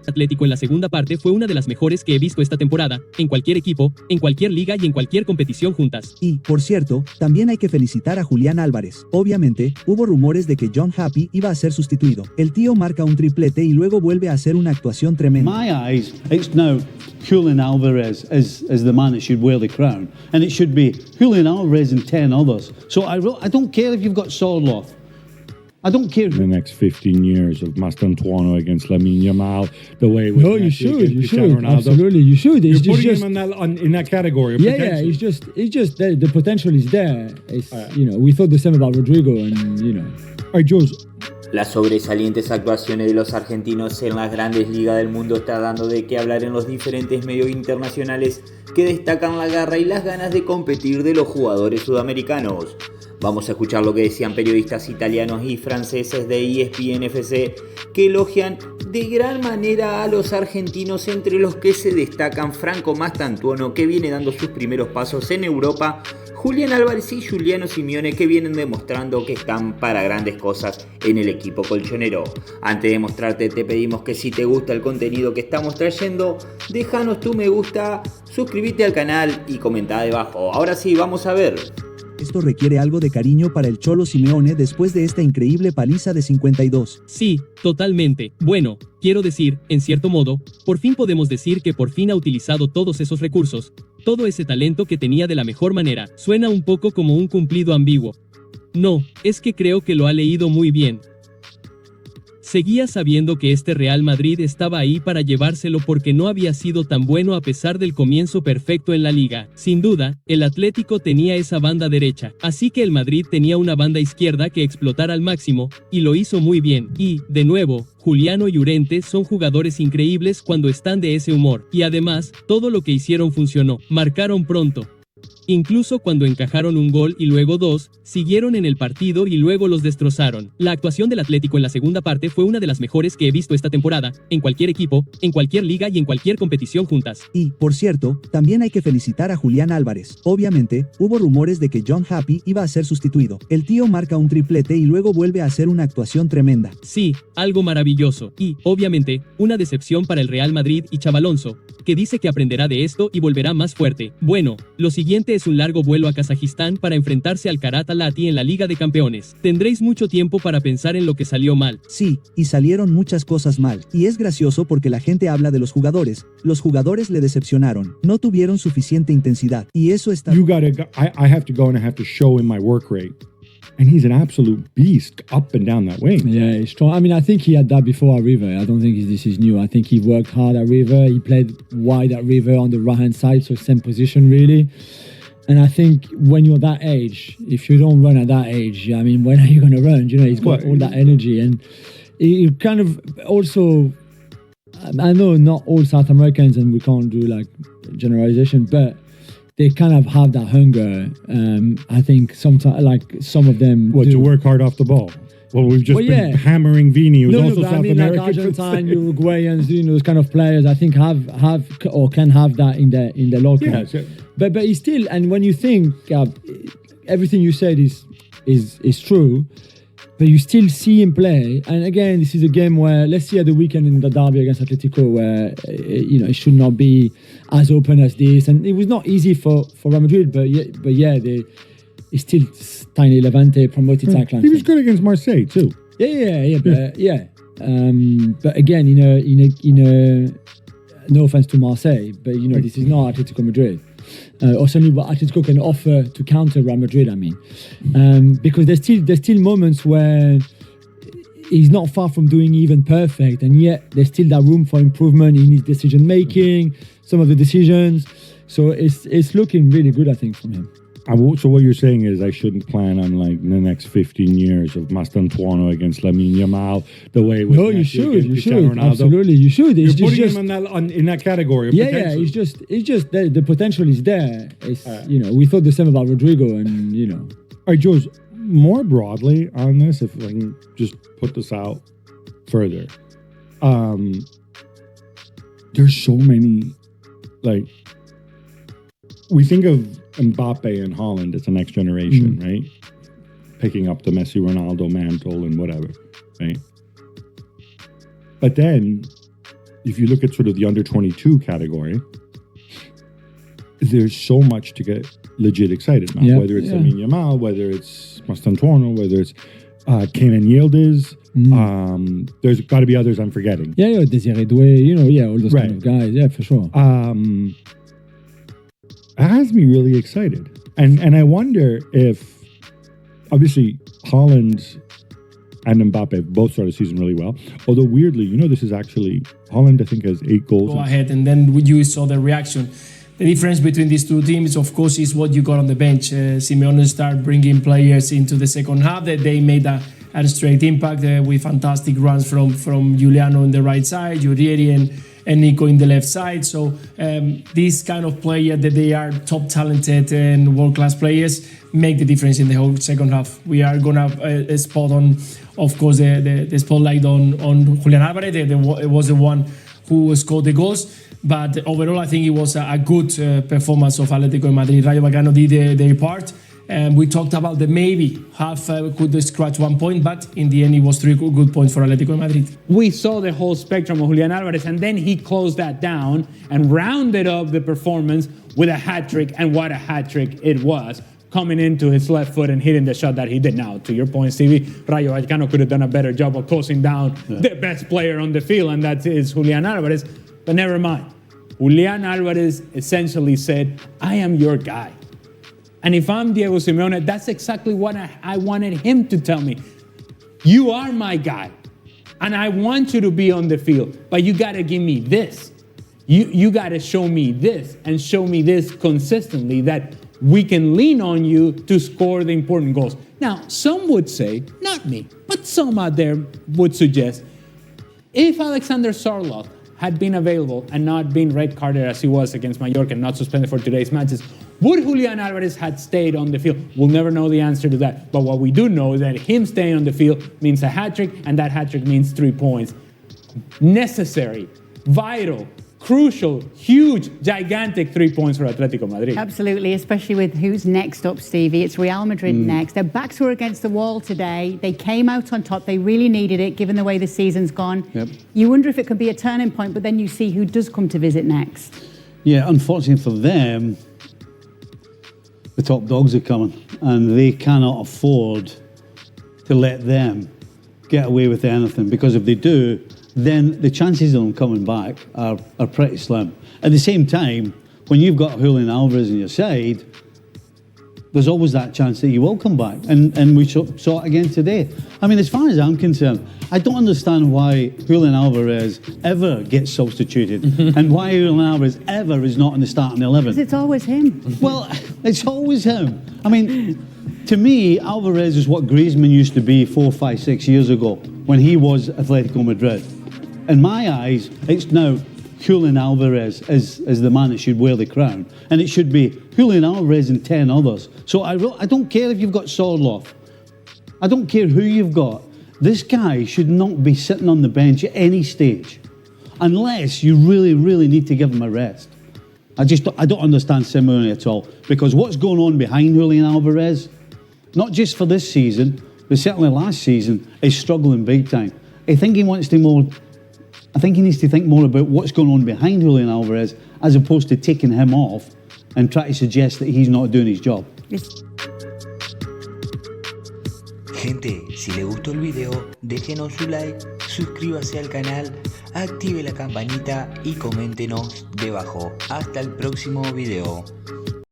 Atletico en la segunda parte fue una de las mejores que he visto esta temporada, en cualquier equipo, en cualquier liga y en cualquier competición juntas. Y, por cierto, también hay que felicitar a Julian Alvarez. Obviamente, hubo rumores de que John Happy iba a ser sustituido. El tío marca un triplete y luego vuelve a hacer una actuación tremenda. In my eyes, it's now Julian Alvarez as the man that should wear the crown. And it should be Julian Alvarez and 10 others. So I don't care if you've got Sorloth. I don't care. The next 15 years of Mastantuono against Lamine Yamal, the way no, you should, absolutely, you should. You're putting him in that category. Of yeah, it's just the potential is there. It's, we thought the same about Rodrigo, and All right, Jules. Las sobresalientes actuaciones de los argentinos en las grandes ligas del mundo está dando de qué hablar en los diferentes medios internacionales que destacan la garra y las ganas de competir de los jugadores sudamericanos. Vamos a escuchar lo que decían periodistas italianos y franceses de ESPN FC que elogian de gran manera a los argentinos, entre los que se destacan Franco Mastantuono, que viene dando sus primeros pasos en Europa, Julian Alvarez y Giuliano Simeone, que vienen demostrando que están para grandes cosas en el equipo colchonero. Antes de mostrarte, te pedimos que si te gusta el contenido que estamos trayendo, déjanos tu me gusta, suscríbete al canal y comenta debajo. Ahora sí, vamos a ver. Esto requiere algo de cariño para el Cholo Simeone después de esta increíble paliza de 52. Sí, totalmente. Bueno, quiero decir, en cierto modo, por fin podemos decir que por fin ha utilizado todos esos recursos, todo ese talento que tenía de la mejor manera. Suena un poco como un cumplido ambiguo. No, es que creo que lo ha leído muy bien. Seguía sabiendo que este Real Madrid estaba ahí para llevárselo porque no había sido tan bueno a pesar del comienzo perfecto en la liga. Sin duda, el Atlético tenía esa banda derecha, así que el Madrid tenía una banda izquierda que explotar al máximo, y lo hizo muy bien. Y, de nuevo, Juliano y Llorente son jugadores increíbles cuando están de ese humor, y además, todo lo que hicieron funcionó, marcaron pronto. Incluso cuando encajaron un gol y luego dos, siguieron en el partido y luego los destrozaron. La actuación del Atlético en la segunda parte fue una de las mejores que he visto esta temporada, en cualquier equipo, en cualquier liga y en cualquier competición juntas. Y, por cierto, también hay que felicitar a Julian Alvarez. Obviamente, hubo rumores de que John Happy iba a ser sustituido. El tío marca un triplete y luego vuelve a hacer una actuación tremenda. Sí, algo maravilloso. Y, obviamente, una decepción para el Real Madrid y Xabi Alonso, que dice que aprenderá de esto y volverá más fuerte. Bueno, lo siguiente es un largo vuelo a Kazajistán para enfrentarse al Karat Almaty en la Liga de Campeones. Tendréis mucho tiempo para pensar en lo que salió mal. Sí, y salieron muchas cosas mal. Y es gracioso porque la gente habla de los jugadores. Los jugadores le decepcionaron. No tuvieron suficiente intensidad. Y eso está... I have to go and I have to show him my work rate. And he's an absolute beast up and down that wing. Yeah, he's strong. I mean, I think he had that before at River. I don't think this is new. I think he worked hard at River. He played wide at River on the right-hand side, so same position, really. And I think when you're that age, if you don't run at that age, I mean, when are you going to run? You know, he's got all that energy. And he kind of also, I know not all South Americans, and we can't do like generalization, but they kind of have that hunger. I think sometimes, like some of them, to work hard off the ball. Well, we've just been hammering Vini, who's also South American. Like Argentine, Uruguayans, those kind of players, I think have or can have that in the locker. Yeah, sure. But he's still, and when you think everything you said is true, but you still see him play. And again, this is a game where, let's see at the weekend in the derby against Atletico, where it should not be as open as this, and it was not easy for Real Madrid. But it's still tiny Levante promoted cycling. He was good against Marseille too. But again, no offense to Marseille, but this is not Atletico Madrid. Or certainly what Atletico can offer to counter Real Madrid. I mean, because there's still moments where he's not far from doing even perfect, and yet there's still that room for improvement in his decision making, some of the decisions. So it's looking really good, I think, from him. So what you're saying is I shouldn't plan on like the next 15 years of Mastantuono against Lamine Yamal the way it was. No, you should. Absolutely, you should. You're putting him in that category. It's just the potential is there. It's, we thought the same about Rodrigo, and All right, Jules, more broadly on this, if I can just put this out further, there's so many, like, we think of Mbappe and Holland as the next generation, right? Picking up the Messi, Ronaldo mantle and whatever, right? But then if you look at sort of the under 22 category, there's so much to get legit excited about. Yeah, Whether it's yeah. Lamine Yamal, whether it's Mastantuono, whether it's Kenan Yildiz. There's got to be others I'm forgetting. Yeah, Desiree Doué, all those Right. kind of guys. Yeah, for sure. It has me really excited. And I wonder if, obviously, Holland and Mbappe both started the season really well. Although, weirdly, this is actually, Holland, I think, has 8 goals. Go ahead, and then you saw the reaction. The difference between these two teams, of course, is what you got on the bench. Simeone started bringing players into the second half. That they made a straight impact with fantastic runs from Giuliano on the right side, Urieri and Nico in the left side. So this kind of player that they are top talented and world-class players make the difference in the whole second half. We are going to have a spot on, of course, the spotlight on Julian Alvarez. It was the one who scored the goals. But overall, I think it was a good performance of Atletico de Madrid. Rayo Vallecano did their part. We talked about the maybe half could scratch 1 point, but in the end, it was 3 good points for Atletico de Madrid. We saw the whole spectrum of Julian Alvarez, and then he closed that down and rounded up the performance with a hat-trick, and what a hat-trick it was, coming into his left foot and hitting the shot that he did. Now, to your point, Stevie, Rayo Vallecano could have done a better job of closing down the best player on the field, and that is Julian Alvarez. But never mind. Julian Alvarez essentially said, I am your guy. And if I'm Diego Simeone, that's exactly what I wanted him to tell me. You are my guy. And I want you to be on the field. But you got to give me this. You got to show me this and show me this consistently, that we can lean on you to score the important goals. Now, some would say, not me, but some out there would suggest, if Alexander Sarloth had been available and not been red carded as he was against Mallorca and not suspended for today's matches, would Julian Alvarez had stayed on the field? We'll never know the answer to that. But what we do know is that him staying on the field means a hat-trick, and that hat-trick means 3 points. Necessary, vital, crucial, huge, gigantic 3 points for Atletico Madrid. Absolutely, especially with who's next up, Stevie. It's Real Madrid next. Their backs were against the wall today. They came out on top. They really needed it, given the way the season's gone. Yep. You wonder if it could be a turning point, but then you see who does come to visit next. Yeah, unfortunately for them, the top dogs are coming, and they cannot afford to let them get away with anything, because if they do, then the chances of them coming back are pretty slim. At the same time, when you've got Julian Alvarez on your side, there's always that chance that he will come back. And we saw it again today. I mean, as far as I'm concerned, I don't understand why Julian Alvarez ever gets substituted and why Julian Alvarez ever is not in the starting 11. Because it's always him. Well, it's always him. I mean, to me, Alvarez is what Griezmann used to be 4, 5, 6 years ago when he was Atletico Madrid. In my eyes, it's now Julian Alvarez is the man that should wear the crown. And it should be Julian Alvarez and 10 others. So I don't care if you've got Sorloth. I don't care who you've got. This guy should not be sitting on the bench at any stage, unless you really, really need to give him a rest. I don't understand Simeone at all, because what's going on behind Julian Alvarez, not just for this season, but certainly last season, is struggling big time. I think he needs to think more about what's going on behind Julian Alvarez, as opposed to taking him off and try to suggest that he's not doing his job. Gente, si le gustó el video, déjenos su like, suscríbase al canal, active la campanita y coméntenos debajo. Hasta el próximo video.